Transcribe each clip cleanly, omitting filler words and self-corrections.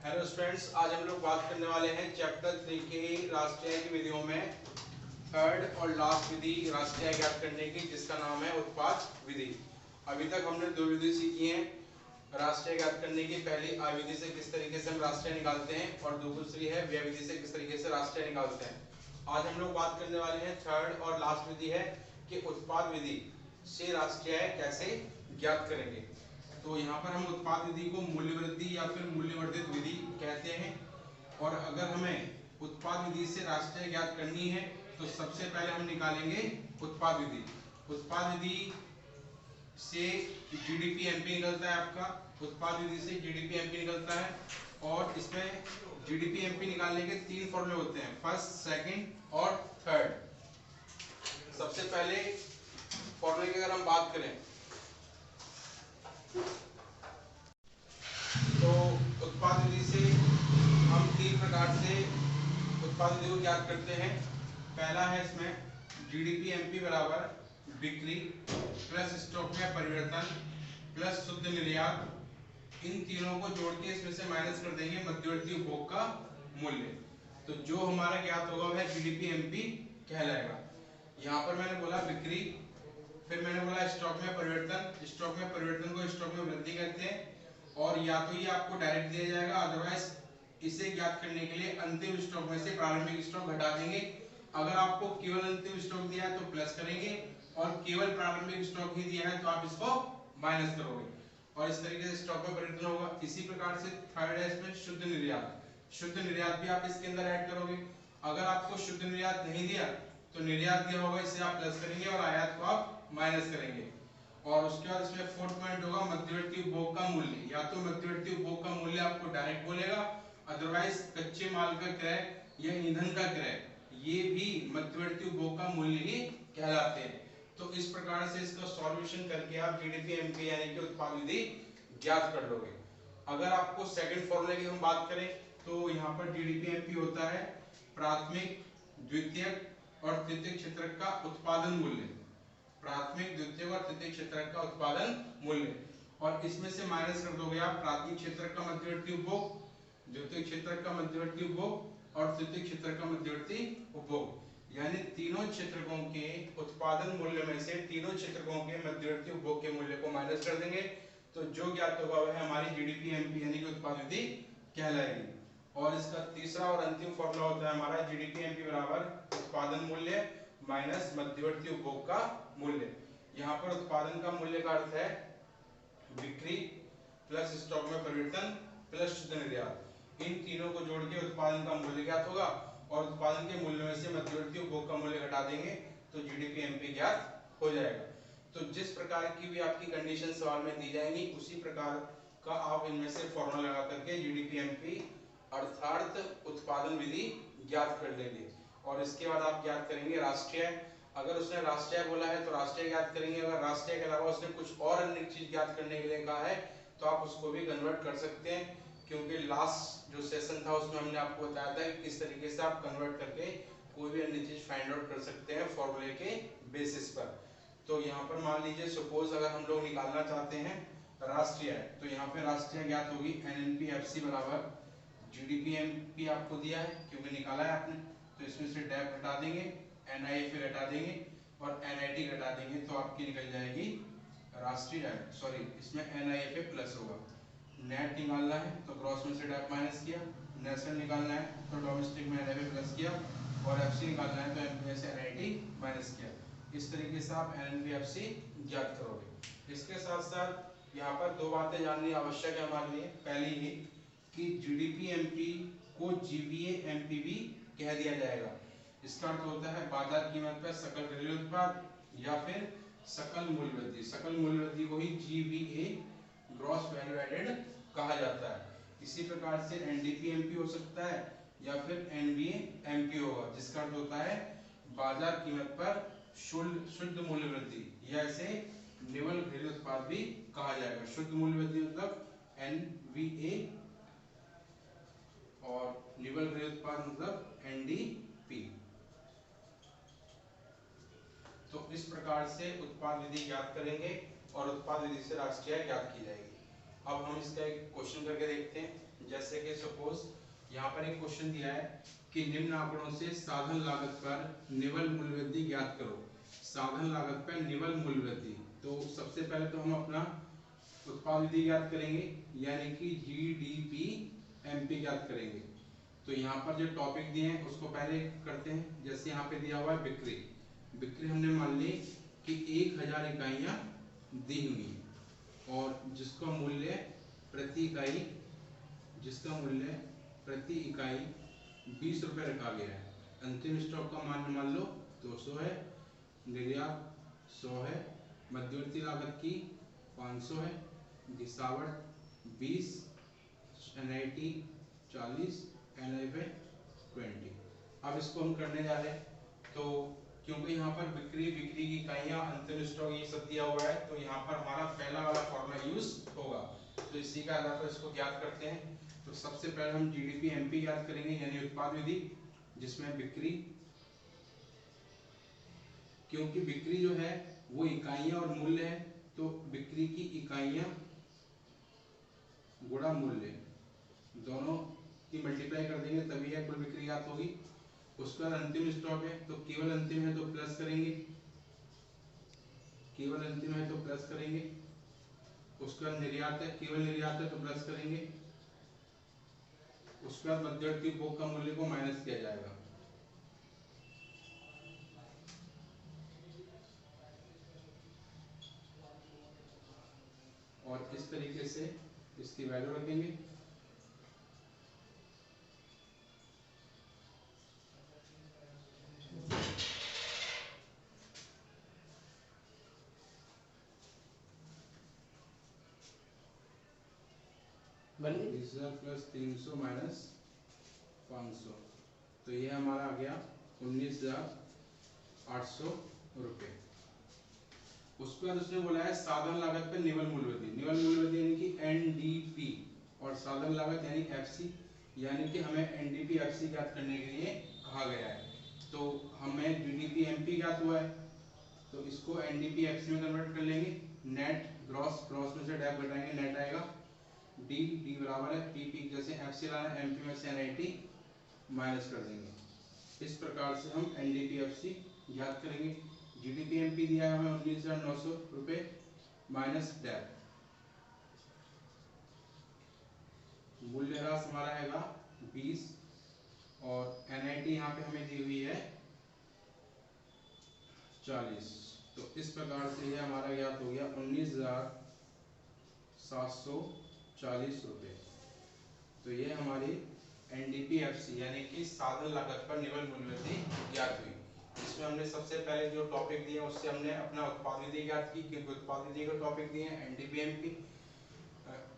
Hello students, आज हम लोग बात करने वाले हैं चैप्टर 3 के राष्ट्रीय की विधियों में थर्ड और लास्ट विधि राष्ट्रीय ज्ञात करने की, जिसका नाम है उत्पाद विधि। अभी तक हमने दो विधि सीखी हैं राष्ट्रीय ज्ञात करने की। पहली आय विधि से किस तरीके से हम राष्ट्रीय निकालते हैं और दूसरी है व्यय विधि से किस तरीके से राष्ट्रीय निकालते हैं। आज हम लोग बात करने वाले हैं थर्ड और लास्ट विधि है कि उत्पाद विधि से राष्ट्रीय कैसे ज्ञात करेंगे। तो यहाँ पर हम उत्पाद विधि को मूल्य वृद्धि या फिर मूल्यवर्धित विधि कहते हैं। और अगर हमें उत्पाद विधि से राष्ट्रीय ज्ञात करनी है तो सबसे पहले हम निकालेंगे उत्पाद विधि। उत्पाद विधि से जीडीपी एमपी निकलता है आपका। उत्पाद विधि से जीडीपी एमपी निकलता है और इसमें जीडीपी एमपी निकालने के तीन फॉर्मूले होते हैं, फर्स्ट, सेकंड और थर्ड। सबसे पहले फॉर्मूले की अगर हम बात करें तो उत्पाद विधि से हम तीन प्रकार से उत्पाद विधि को ज्ञात करते हैं। पहला है इसमें जीडीपी एमपी बराबर बिक्री प्लस स्टॉक में परिवर्तन प्लस शुद्ध निर्यात। इन तीनों को जोड़ के इसमें से माइनस कर देंगे मध्यवर्ती उपभोग का मूल्य। तो जो हमारा ज्ञात होगा वह जीडीपी एमपी कहलाएगा। यहाँ पर मैंने बोला बिक्री, फिर मैंने बोला स्टॉक में परिवर्तन। स्टॉक में परिवर्तन को स्टॉक में वृद्धि कहते हैं। और या तो ये आपको डायरेक्ट दिया जाएगा, अदरवाइज इसे ज्ञात करने के लिए अंतिम स्टॉक में से प्रारंभिक स्टॉक घटा देंगे। अगर आपको केवल अंतिम स्टॉक दिया है तो प्लस करेंगे और केवल प्रारंभिक स्टॉक ही दिया है तो आप इसको माइनस करोगे और इस तरीके से स्टॉक में परिवर्तन होगा। इसी प्रकार से थर्ड है इसमें शुद्ध निर्यात। शुद्ध निर्यात भी आप इसके अंदर ऐड करोगे। अगर आपको शुद्ध निर्यात नहीं दिया तो निर्यात दिया होगा, इसे आप प्लस करेंगे और आयात को आप माइनस करेंगे। और उसके बाद इसमें फोर्थ पॉइंट होगा मध्यवर्ती उपभोग का मूल्य। या तो मध्यवर्ती उपभोग का मूल्य आपको डायरेक्ट बोलेगा, अदरवाइज कच्चे माल का क्रय या ईंधन का क्रय, ये भी मध्यवर्ती उपभोग का मूल्य ही कहलाते हैं। तो इस प्रकार से इसका सॉल्यूशन करके आप जीडीपी एमपी यानी कि उत्पाद विधि ज्ञात कर लोगे। अगर आपको सेकंड फॉर्मूले की हम बात करें तो यहाँ पर जीडीपी एमपी होता है प्राथमिक, द्वितीयक और तृतीयक क्षेत्र का उत्पादन मूल्य। प्राथमिक, द्वितीयक और तृतीयक क्षेत्र का उत्पादन मूल्य, और इसमें से माइनस कर दोगे आप प्राथमिक क्षेत्र का मध्यवर्ती उपभोग, द्वितीयक क्षेत्र का मध्यवर्ती उपभोग और तृतीयक क्षेत्र का मध्यवर्ती उपभोग। यानी तीनों क्षेत्रकों के उत्पादन मूल्य में से तीनों क्षेत्रकों के मध्यवर्ती उपभोग के मूल्य को माइनस कर देंगे। तो जो ज्ञात होगा वह हमारी जीडीपी एमपी यानी कि उत्पाद विधि कहलाएगी। और इसका तीसरा और अंतिम फॉर्मूला होता है हमारा जीडीपी एमपी बराबर उत्पादन मूल्य माइनस मध्यवर्ती उपभोग का मूल्य। यहाँ पर उत्पादन का मूल्य का अर्थ है बिक्री प्लस स्टॉक में परिवर्तन प्लस शुद्ध निर्यात। इन तीनों को जोड़ के उत्पादन का मूल्य ज्ञात होगा और उत्पादन के मूल्य में से मध्यवर्ती उपभोग का मूल्य घटा देंगे तो जीडीपी एमपी ज्ञात हो जाएगा। तो जिस प्रकार की भी आपकी कंडीशन सवाल में दी जाएंगी उसी प्रकार का आप इनमें से फॉर्मूला लगा करके जीडीपी एमपी अर्थात उत्पादन विधि ज्ञात कर लेंगे। और इसके बाद आप ज्ञात करेंगे राष्ट्रीय। अगर उसने राष्ट्रीय बोला है तो राष्ट्रीय ज्ञात करेंगे। अगर राष्ट्रीय के अलावा उसने कुछ और अन्य चीज ज्ञात करने के लिए कहा है तो आप उसको भी कन्वर्ट कर सकते हैं, क्योंकि लास्ट जो सेशन था उसमें हमने आपको बताया था कि किस तरीके से आप कन्वर्ट करके कोई भी अन्य चीज फाइंड आउट कर सकते हैं फॉर्मूले के बेसिस पर। तो यहाँ पर मान लीजिए सपोज अगर हम लोग निकालना चाहते हैं राष्ट्रीय, तो यहाँ पे राष्ट्रीय ज्ञात होगी एनएनपीएफसी बराबर जीडीपी एमपी आपको दिया है क्योंकि निकाला है आपने, तो इसमें से डेप हटा देंगे, एनआईएफए घटा देंगे और एनआईटी घटा देंगे तो आपकी निकल जाएगी राष्ट्रीय, सॉरी इसमें एनआईएफए प्लस होगा। नेट निकालना है तो ग्रॉस में से डेप माइनस किया, नेशनल निकालना है तो डोमेस्टिक में एनआईएफए प्लस किया और एफसी निकालना है तो एमपीएस से एनआईटी माइनस किया। इस तरीके से आप एनएनपीएफसी ज्ञात करोगे। इसके साथ साथ यहाँ पर दो बातें जाननी आवश्यक है हमारे लिए। पहली ही कि जीडीपी एमपी को जीवीए एमपी भी कह दिया जाएगा। इसका अर्थ होता है बाजार कीमत पर सकल घरेलू उत्पाद या फिर सकल मूल्य वृद्धि। सकल मूल्य वृद्धि को ही जीवीए ग्रॉस वैल्यू एडेड कहा जाता है। इसी प्रकार से एनडीपी एमपी हो सकता है या फिर एनबीए एमपी होगा, जिसका अर्थ होता है बाजार कीमत पर शुद्ध मूल्य वृद्धि, या इसे निवल घरेलू उत्पाद भी कहा जाएगा। शुद्ध मूल्य वृद्धि मतलब एनवीए और निवल घरेलू उत्पाद मतलब एनडीपी। तो इस प्रकार से उत्पाद विधि ज्ञात करेंगे और उत्पाद विधि से राष्ट्रीय ज्ञात की जाएगी। अब हम इसका एक क्वेश्चन करके देखते हैं। जैसे कि सपोज यहाँ पर एक क्वेश्चन दिया है कि निम्न आंकड़ों से साधन लागत पर निवल मूल्य वृद्धि ज्ञात करो। साधन लागत पर निवल मूल्य वृद्धि, तो सबसे पहले तो हम अपना उत्पाद विधि ज्ञात करेंगे, यानी कि GDP-MP ज्ञात करेंगे। तो यहाँ पर जो टॉपिक दिए हैं उसको पहले करते हैं। जैसे यहाँ पे दिया हुआ है बिक्री, बिक्री हमने मान ली कि 1000 इकाइयाँ दी हुई और जिसका मूल्य प्रति इकाई 20 रुपये रखा गया है। अंतिम स्टॉक का मान लो 200 है, निर्यात 100 है, मध्यवर्ती लागत की 500 है, घिसावट 20, NIT 40, NIF 20। अब इसको हम करने जा रहे हैं। तो क्योंकि यहाँ पर बिक्री की इकाइयाँ, अंतिम स्टॉक ये सब दिया हुआ है, तो यहाँ पर हमारा पहला वाला फॉर्मूला यूज होगा। तो इसी का आधार पर इसको ज्ञात करते हैं। तो सबसे पहले हम GDP-MP ज्ञात करेंगे, यानी उत्पाद विधि, जिसमें बिक्री, क्योंकि बिक्री जो है वो इकाइयाँ और मूल्य है, तो बिक्री की इकाइयाँ गुणा मूल्य दोनों की मल्टीप्लाई कर देंगे तभी यह कुल बिक्री ज्ञात होगी। उसके बाद अंतिम स्टॉक है, तो केवल अंतिम है तो प्लस करेंगे, केवल अंतिम है तो प्लस करेंगे। उसके बाद निर्यात है, केवल निर्यात है तो प्लस करेंगे। उसके बाद मध्यवर्ती उपभोग का मूल्य को माइनस किया जाएगा। और इस तरीके से इसकी वैल्यू रखेंगे। प्लस 300 माइनस 500, तो ये हमारा आ गया 19,800 रुपये। उसके बाद उसने बोला है साधन लागत पर निवल मूल्य वृद्धि। निवल मूल्य वृद्धि यानी कि NDP, और साधन लागत यानी FC, यानी कि हमें NDP FC ज्ञात करने के लिए कहा गया है। तो हमें GDP-MP ज्ञात हुआ है, तो इसको NDP FC में कन्वर्ट कर लेंगे। नेट ग्रॉस, ग्रॉस में से डेप घटाएंगे, नेट आएगा। डी बराबर है PP, जैसे FC लाना MP में से NIT माइनस कर देंगे। इस प्रकार से हम NDP FC ज्ञात करेंगे। GDP-MP दिया है हमें 19,900 रुपये माइनस डेप, मूल्यह्रास हमारा आएगा 20, और NIT यहाँ पे हमें दी हुई है 40। तो इस प्रकार से ये हमारा ज्ञात हो गया 19,740 रुपये। तो ये हमारी NDP FC यानी कि साधन लागत पर निवल मूल्य वृद्धि ज्ञात हुई। इसमें हमने सबसे पहले जो टॉपिक दिए उससे हमने अपना उत्पाद विधि ज्ञात की, क्योंकि उत्पाद विधि का टॉपिक दिए हैं NDP-MP,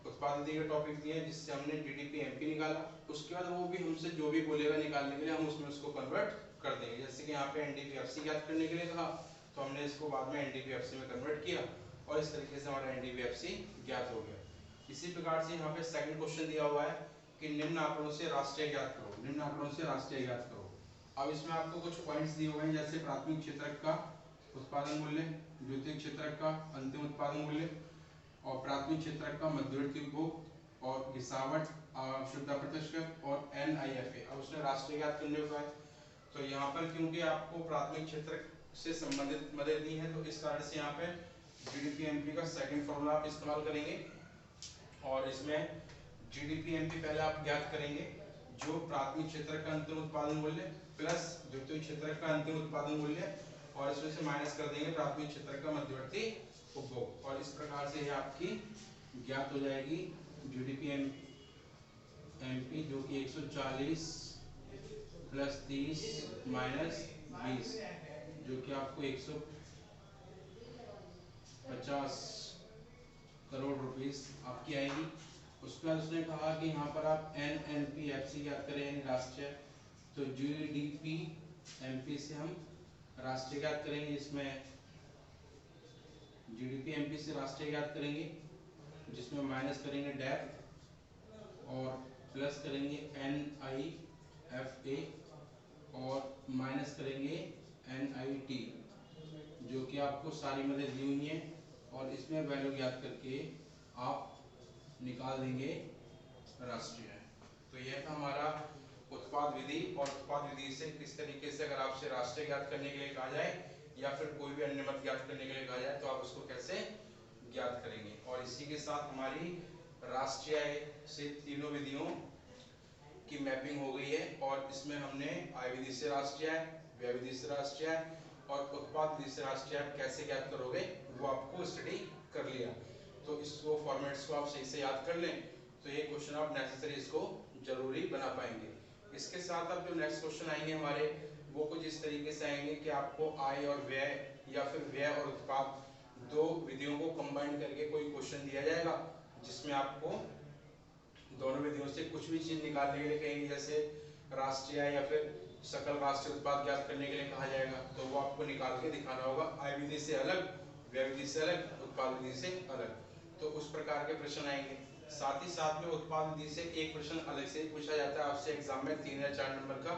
उत्पाद विधि का टॉपिक दिए हैं जिससे हमने GDP-MP निकाला। उसके बाद वो भी हमसे जो भी बोलेगा निकालने के लिए हम उसमें उसको कन्वर्ट कर देंगे। जैसे कि यहाँ पे NDP FC ज्ञात करने के लिए कहा, तो हमने इसको बाद में NDP FC में कन्वर्ट किया और इस तरीके से हमारा NDP FC ज्ञात हो गया। इसी प्रकार से यहाँ पे सेकंड क्वेश्चन दिया हुआ है कि निम्न आंकड़ों से राष्ट्रीय ज्ञात करो। निम्न आंकड़ों से राष्ट्रीय ज्ञात करो। अब इसमें आपको कुछ पॉइंट्स दिए हुए हैं, जैसे प्राथमिक क्षेत्रक का उत्पादन मूल्य, द्वितीयक क्षेत्रक का अंतिम उत्पादन मूल्य, और प्राथमिक क्षेत्रक का मध्यवर्ती उपभोग, और घिसावट, आवश्यकता प्रतिशत, और NIFA। अब उसने राष्ट्रीय ज्ञात करने को है, तो यहाँ पर क्योंकि आपको प्राथमिक क्षेत्रक से संबंधित मदद दी है, तो इस कारण से यहाँ पे GDP-MP का सेकंड फॉर्मूला आप इस्तेमाल करेंगे। और इसमें GDP-MP पहले आप ज्ञात करेंगे, जो प्राथमिक क्षेत्र का अंतिम उत्पादन मूल्य प्लस द्वितीय क्षेत्र का अंतिम उत्पादन मूल्य, और इसमें से माइनस कर देंगे प्राथमिक क्षेत्र का मध्यवर्ती उपभोग, और इस प्रकार से ये आपकी ज्ञात हो जाएगी GDP-MP, जो कि 140 प्लस 30 माइनस 20, जो कि आपको 150 करोड़ रुपीस आपकी आएगी। उसके बाद उसने कहा कि यहाँ पर आप NNP-FC ज्ञात करें, राष्ट्रीय, तो GDP-MP से हम राष्ट्रीय ज्ञात करेंगे। इसमें GDP-MP से राष्ट्रीय ज्ञात करेंगे, जिसमें माइनस करेंगे डेप और प्लस करेंगे NIFA और माइनस करेंगे NIT, जो कि आपको सारी मदद दी हुई है, और इसमें वैल्यू ज्ञात करके आप निकाल देंगे राष्ट्रीय। था हमारा उत्पाद विधि, और उत्पाद विधि से किस तरीके से अगर आपसे राष्ट्रीय ज्ञात करने के लिए कहा जाए या फिर कोई भी अन्य मत ज्ञात करने के लिए कहा जाए तो आप उसको कैसे ज्ञात करेंगे। और इसी के साथ हमारी राष्ट्रीय आय से तीनों विधियों की मैपिंग हो गई है, और इसमें हमने आय विधि से राष्ट्रीय आय, व्यय विधि से राष्ट्रीय आय और उत्पाद विधि से राष्ट्रीय आय कैसे ज्ञात करोगे वो आपको स्टडी कर लिया। तो इसको फॉर्मेट्स को आप सही से याद कर लें तो ये क्वेश्चन आप नेसेसरी इसको जरूरी बना पाएंगे। इसके साथ अब जो नेक्स्ट क्वेश्चन आएंगे हमारे वो कुछ इस तरीके से आएंगे कि आपको आय और व्यय या फिर व्यय और उत्पाद दो विधियों को कंबाइन करके कोई क्वेश्चन दिया जाएगा जिसमें आपको दोनों विधियों से कुछ भी चीज निकालने के लिए कहेंगे, जैसे राष्ट्रीय आय या फिर सकल राष्ट्रीय उत्पाद ज्ञात करने के लिए कहा जाएगा तो वो आपको निकाल के दिखाना होगा आय विधि से अलग, व्यय विधि से अलग, उत्पाद विधि से अलग। तो उस प्रकार के प्रश्न आएंगे। साथ ही साथ में उत्पाद विधि से एक प्रश्न अलग से पूछा जाता है आपसे एग्जाम में 3 या 4 नंबर का।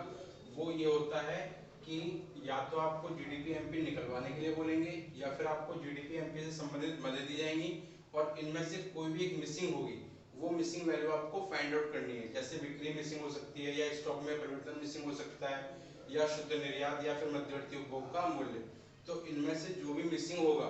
वो ये होता है कि या तो आपको जीडीपी एमपी निकलवाने के लिए बोलेंगे या फिर आपको जीडीपी एमपी से संबंधित मदद दी जाएंगी और इनमें से कोई भी एक मिसिंग होगी, वो मिसिंग वैल्यू आपको फाइंड आउट करनी है। जैसे बिक्री मिसिंग हो सकती है या स्टॉक में परिवर्तन मिसिंग हो सकता है या शुद्ध निर्यात या फिर मध्यवर्ती उपभोग का मूल्य। तो इनमें से जो भी मिसिंग होगा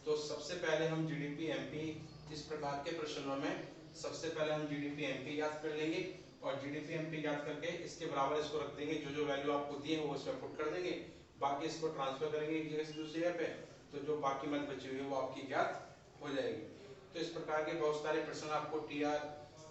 तो सबसे पहले हम जीडीपी एमपी, इस प्रकार के प्रश्नों में सबसे पहले हम जीडीपी एमपी याद कर लेंगे और जीडीपी एमपी याद करके इसके बराबर इसको रख देंगे, जो जो वैल्यू आपको दी है वो इसमें पुट कर देंगे, बाकी इसको ट्रांसफर करेंगे एक जगह से दूसरी जगह पे, तो जो बाकी मत बची हुई है वो आपकी ज्ञात हो जाएगी। तो इस प्रकार के बहुत सारे प्रश्न आपको टीआर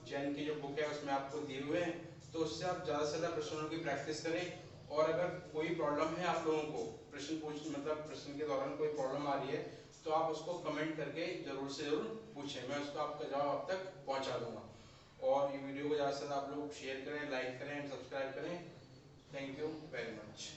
जैन की जो बुक है उसमें आपको दिए हुए हैं, तो उससे आप ज़्यादा से ज़्यादा प्रश्नों की प्रैक्टिस करें। और अगर कोई प्रॉब्लम है आप लोगों को प्रश्न के दौरान कोई प्रॉब्लम आ रही है तो आप उसको कमेंट करके जरूर से जरूर पूछें, मैं उसका आपका जवाब अब तक पहुंचा दूंगा। और ये वीडियो को ज़्यादा से ज़्यादा आप लोग शेयर करें, लाइक करें एंड सब्सक्राइब करें। Thank you very much.